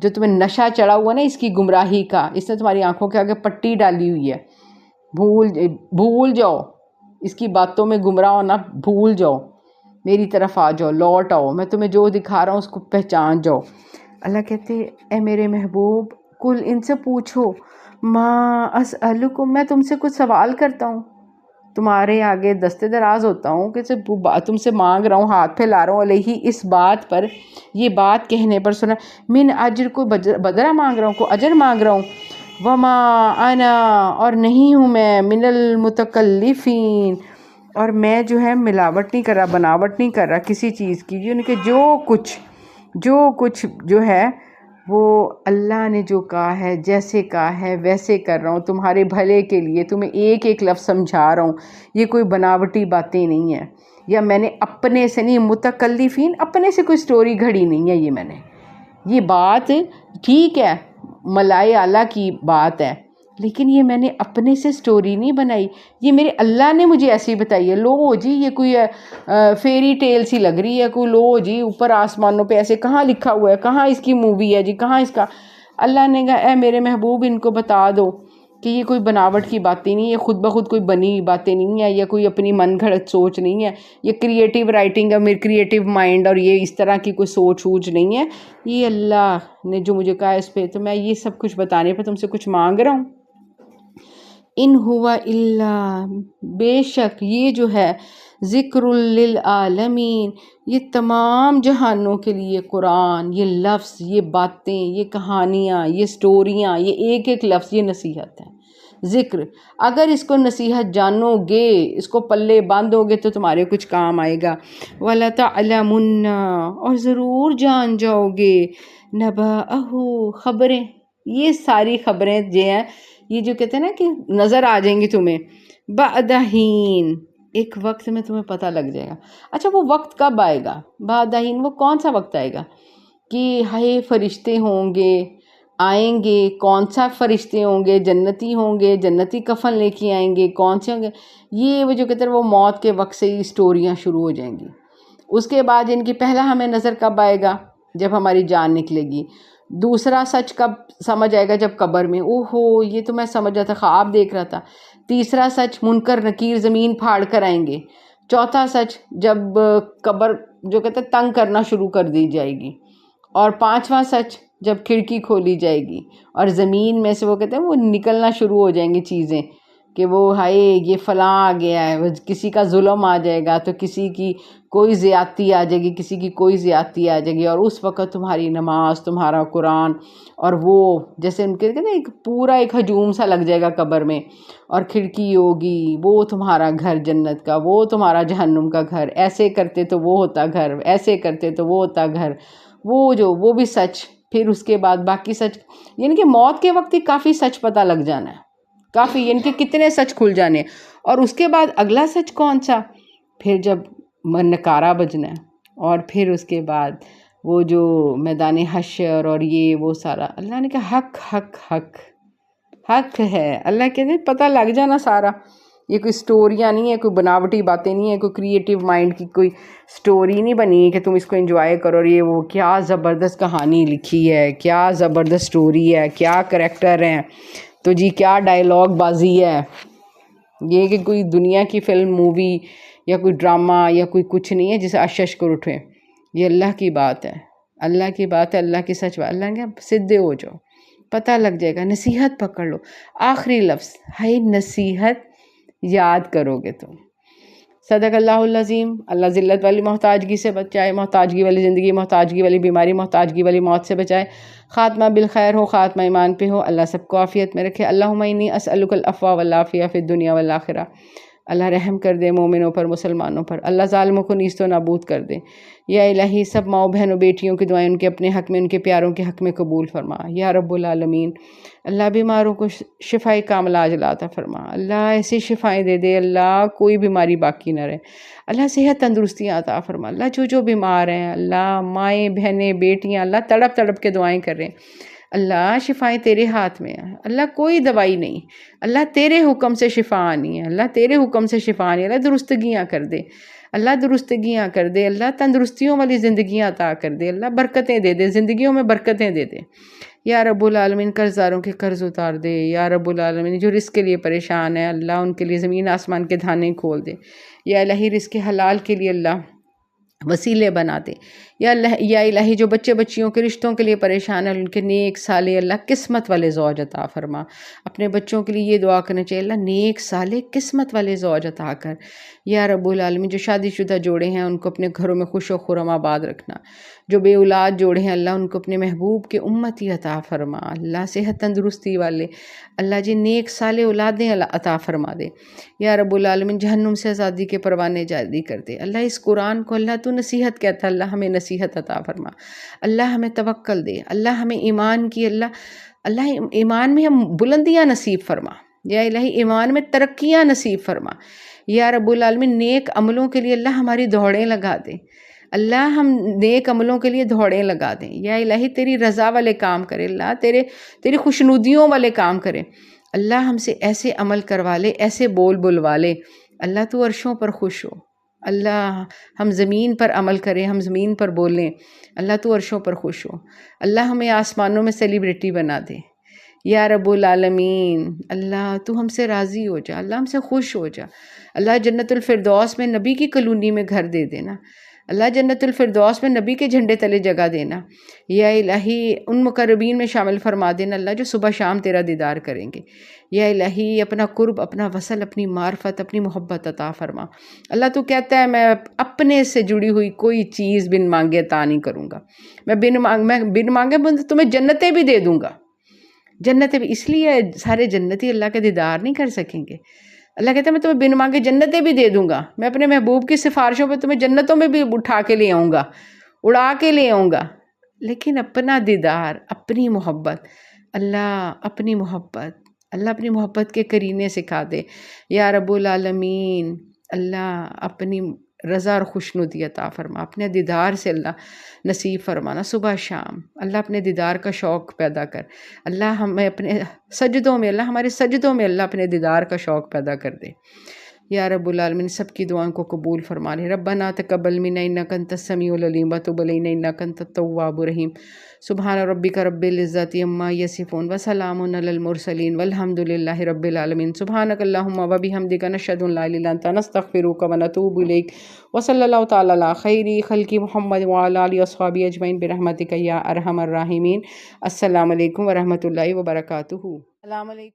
Speaker 1: جو تمہیں نشہ چڑھا ہوا نا اس کی گمراہی کا، اس نے تمہاری آنکھوں کے آگے پٹی ڈالی ہوئی ہے، بھول جاؤ اس کی باتوں میں، گمراہ ہونا بھول جاؤ، میری طرف آ جاؤ، لوٹ آؤ، میں تمہیں جو دکھا رہا ہوں اس کو پہچان جاؤ. اللہ کہتے اے میرے محبوب کل ان سے پوچھو ما اسألکم، میں تم سے کچھ سوال کرتا ہوں، تمہارے آگے دستے دراز ہوتا ہوں کہ تم سے مانگ رہا ہوں، ہاتھ پھیلا رہا ہوں، علیہ اس بات پر، یہ بات کہنے پر، سنا من اجر، کو بدلہ مانگ رہا ہوں، کو اجر مانگ رہا ہوں. وما انا، اور نہیں ہوں میں، من المتکلفین، اور میں جو ہے ملاوٹ نہیں کر رہا، بناوٹ نہیں کر رہا کسی چیز کی، یعنی کہ جو کچھ جو ہے وہ اللہ نے جو کہا ہے، جیسے کہا ہے ویسے کر رہا ہوں، تمہارے بھلے کے لیے تمہیں ایک ایک لفظ سمجھا رہا ہوں. یہ کوئی بناوٹی باتیں نہیں ہیں، یا میں نے اپنے سے نہیں، متکلفین اپنے سے کوئی سٹوری گھڑی نہیں ہے. یہ بات ٹھیک ہے ملائے اعلیٰ کی بات ہے، لیکن یہ میں نے اپنے سے سٹوری نہیں بنائی، یہ میرے اللہ نے مجھے ایسی بتائی ہے. لو جی یہ کوئی فیری ٹیل سی لگ رہی ہے، کوئی لو جی اوپر آسمانوں پہ ایسے کہاں لکھا ہوا ہے، کہاں اس کی مووی ہے جی، کہاں اس کا. اللہ نے کہا اے میرے محبوب ان کو بتا دو کہ یہ کوئی بناوٹ کی باتیں نہیں، یہ خود بخود کوئی بنی باتیں نہیں ہیں، یا کوئی اپنی من گھڑت سوچ نہیں ہے، یہ کریٹیو رائٹنگ ہے، میری کریٹیو مائنڈ، اور یہ اس طرح کی کوئی سوچ نہیں ہے. یہ اللہ نے جو مجھے کہا اس پہ، تو میں یہ سب کچھ بتانے پہ تم سے کچھ مانگ رہا ہوں. ان ہوا الا، بے شک یہ جو ہے ذکر للعالمین، یہ تمام جہانوں کے لیے قرآن، یہ لفظ، یہ باتیں، یہ کہانیاں، یہ سٹوریاں، یہ ایک ایک لفظ یہ نصیحت ہے. ذکر، اگر اس کو نصیحت جانو گے، اس کو پلے باندھو گے تو تمہارے کچھ کام آئے گا. وَلَتَعْلَمُنَّ، اور ضرور جان جاؤ گے، نَبَأَهُ، خبریں، یہ ساری خبریں جو ہیں، یہ جو کہتے ہیں نا کہ نظر آ جائیں گی تمہیں، بعد حین، ایک وقت میں تمہیں پتہ لگ جائے گا. اچھا وہ وقت کب آئے گا؟ بعد حین، وہ کون سا وقت آئے گا کہ ہائے فرشتے ہوں گے، آئیں گے، کون سا فرشتے ہوں گے، جنتی ہوں گے، جنتی کفن لے کے آئیں گے، کون سے ہوں گے، یہ وہ جو کہتے ہیں وہ موت کے وقت سے ہی سٹوریاں شروع ہو جائیں گی. اس کے بعد ان کی پہلا ہمیں نظر کب آئے گا؟ جب ہماری جان نکلے گی. دوسرا سچ کب سمجھ آئے گا؟ جب قبر میں، اوہو یہ تو میں سمجھ رہا تھا، خواب دیکھ رہا تھا. تیسرا سچ منکر نکیر زمین پھاڑ کر آئیں گے. چوتھا سچ جب قبر جو کہتے ہیں تنگ کرنا شروع کر دی جائے گی. اور پانچواں سچ جب کھڑکی کھولی جائے گی اور زمین میں سے وہ کہتے ہیں وہ نکلنا شروع ہو جائیں گی چیزیں، کہ وہ ہائے یہ فلاں آ گیا ہے، کسی کا ظلم آ جائے گا، تو کسی کی کوئی زیادتی آ جائے گی، کسی کی کوئی زیادتی آ جائے گی. اور اس وقت تمہاری نماز، تمہارا قرآن، اور وہ جیسے ان کے کہتے ہیں ایک پورا ایک ہجوم سا لگ جائے گا قبر میں، اور کھڑکی ہوگی، وہ تمہارا گھر جنت کا، وہ تمہارا جہنم کا گھر، ایسے کرتے تو وہ ہوتا گھر، ایسے کرتے تو وہ ہوتا گھر، وہ بھی سچ. پھر اس کے بعد باقی سچ، یعنی کہ موت کے وقت ہی کافی سچ پتہ لگ جانا ہے، کافی، یعنی کہ کتنے سچ کھل جانے. اور اس کے بعد اگلا سچ کون سا؟ پھر جب نکارہ بجنا ہے، اور پھر اس کے بعد وہ جو میدان حشر اور یہ وہ سارا، اللہ نے کہا حق حق حق حق ہے. اللہ کہتے ہیں پتہ لگ جانا سارا یہ کوئی سٹوریاں نہیں ہیں، کوئی بناوٹی باتیں نہیں ہیں، کوئی کریٹیو مائنڈ کی کوئی سٹوری نہیں بنی کہ تم اس کو انجوائے کرو اور یہ وہ کیا زبردست کہانی لکھی ہے، کیا زبردست سٹوری ہے، کیا کریکٹر ہیں، تو جی کیا ڈائلاگ بازی ہے. یہ کہ کوئی دنیا کی فلم مووی یا کوئی ڈرامہ یا کوئی کچھ نہیں ہے جسے اشش کر اٹھے. یہ اللہ کی بات ہے، اللہ کی بات ہے، اللہ کی سچ بات. اللہ کہ سدھے ہو جاؤ، پتہ لگ جائے گا. نصیحت پکڑ لو. آخری لفظ ہے نصیحت یاد کرو گے تم. صدق اللہ العظیم. اللہ ذلت والی محتاجگی سے بچائے، محتاجگی والی زندگی، محتاجگی والی بیماری، محتاجگی والی موت سے بچائے. خاتمہ بالخیر ہو، خاتمہ ایمان پہ ہو. اللہ سب کو عافیت میں رکھے. اللہم انی اسألک العفو والعافیہ فی الدنیا والآخرہ. اللہ رحم کر دے مومنوں پر، مسلمانوں پر. اللہ ظالموں کو نیست و نابود کر دے. یا الہی سب ماؤں بہنوں بیٹیوں کی دعائیں ان کے اپنے حق میں، ان کے پیاروں کے حق میں قبول فرما یا رب العالمین. اللہ بیماروں کو شفائی کاملہ عاجلہ عطا فرما. اللہ ایسی شفائیں دے دے، اللہ کوئی بیماری باقی نہ رہے. اللہ صحت تندرستیاں عطا فرما. اللہ جو بیمار ہیں، اللہ مائیں بہنیں بیٹیاں اللہ تڑپ تڑپ کے دعائیں کر رہے ہیں، اللہ شفائیں تیرے ہاتھ میں ہیں. اللہ کوئی دوائی نہیں، اللہ تیرے حکم سے شفا آنی ہے. اللہ تیرے حکم سے شفا آنی ہے. اللہ درستگیاں کر دے، اللہ درستگیاں کر دے. اللہ تندرستیوں والی زندگیاں عطا کر دے. اللہ برکتیں دے دے، زندگیوں میں برکتیں دے دے. یا رب العالمین قرض داروں کے قرض اتار دے. یا رب العالمین جو رزق کے لیے پریشان ہے، اللہ ان کے لیے زمین آسمان کے دھانے کھول دے. یا الہی رزق حلال کے لیے اللہ وسیلے بنا دے. یا الہی جو بچے بچیوں کے رشتوں کے لیے پریشان ہیں، ان کے نیک صالح اللہ قسمت والے زوج عطا فرما. اپنے بچوں کے لیے یہ دعا کرنا چاہیے، اللہ نیک صالح قسمت والے زوج عطا کر. یا رب العالمین جو شادی شدہ جوڑے ہیں ان کو اپنے گھروں میں خوش و خرم آباد رکھنا. جو بے اولاد جوڑے ہیں اللہ ان کو اپنے محبوب کے امتی عطا فرما. اللہ صحت تندرستی والے اللہ جی نیک صالح اولادیں عطا فرما دے. یا رب العالمین جہنم سے آزادی کے پروانے جاری کر دے. اللہ اس قرآن کو اللہ تو نصیحت کہتا ہے، اللہ ہمیں نصیحت عطا فرما. اللہ ہمیں توکل دے، اللہ ہمیں ایمان کی اللہ ایمان میں ہم بلندیاں نصیب فرما. یا الہی ایمان میں ترقیاں نصیب فرما. یا رب العالمین نیک عملوں کے لیے اللہ ہماری دوڑیں لگا دے. اللہ ہم نیک عملوں کے لیے دوڑیں لگا دیں. یا الہی تیری رضا والے کام کرے، اللہ تیری خوشنودیوں والے کام کرے. اللہ ہم سے ایسے عمل کروا لے، ایسے بول بلوا لے. اللہ تو عرشوں پر خوش ہو. اللہ ہم زمین پر عمل کریں، ہم زمین پر بولیں. اللہ تو عرشوں پر خوش ہو. اللہ ہمیں آسمانوں میں سیلیبریٹی بنا دے. یا رب العالمین اللہ تو ہم سے راضی ہو جا، اللہ ہم سے خوش ہو جا. اللہ جنت الفردوس میں نبی کی کلونی میں گھر دے دینا. اللہ جنت الفردوس میں نبی کے جھنڈے تلے جگہ دینا. یا الہی ان مقربین میں شامل فرما دینا اللہ جو صبح شام تیرا دیدار کریں گے. یا الہی اپنا قرب، اپنا وصل، اپنی معرفت، اپنی محبت عطا فرما. اللہ تو کہتا ہے میں اپنے سے جڑی ہوئی کوئی چیز بن مانگے عطا نہیں کروں گا. میں بن مانگے تمہیں جنتیں بھی دے دوں گا. جنتیں بھی اس لیے سارے جنتی اللہ کا دیدار نہیں کر سکیں گے. اللہ کہتا ہے میں تمہیں بن مانگے جنتیں بھی دے دوں گا. میں اپنے محبوب کی سفارشوں پہ تمہیں جنتوں میں بھی اٹھا کے لے آؤں گا، اڑا کے لے آؤں گا. لیکن اپنا دیدار، اپنی محبت، اللہ اپنی محبت، اللہ اپنی محبت کے قرینے سکھا دے. یا رب العالمین اللہ اپنی رضا اور خوشنودی عطا فرما. اپنے دیدار سے اللہ نصیب فرمانا صبح شام. اللہ اپنے دیدار کا شوق پیدا کر. اللہ ہمیں اپنے سجدوں میں، اللہ ہمارے سجدوں میں اللہ اپنے دیدار کا شوق پیدا کر دے. یا رب العالمین سب کی دعاؤں کو قبول فرما لے. ربنا تقبل منا انک انت السمیع العلیم وتب علینا انک انت التواب الرحیم. سبحان ربک رب العزۃ عما یصفون وسلام علی المرسلین والحمد للہ رب العالمین. سبحانک اللہم وبحمدک نشہد ان لا الہ الا انت نستغفرک ونتوب الیک. وصلی اللہ تعالی علی خیر خلق محمد وعلی آلہ وصحبہ اجمعین برحمتک یا ارحم الراحمین. السلام علیکم ورحمۃ اللہ وبرکاتہ. السلام علیکم.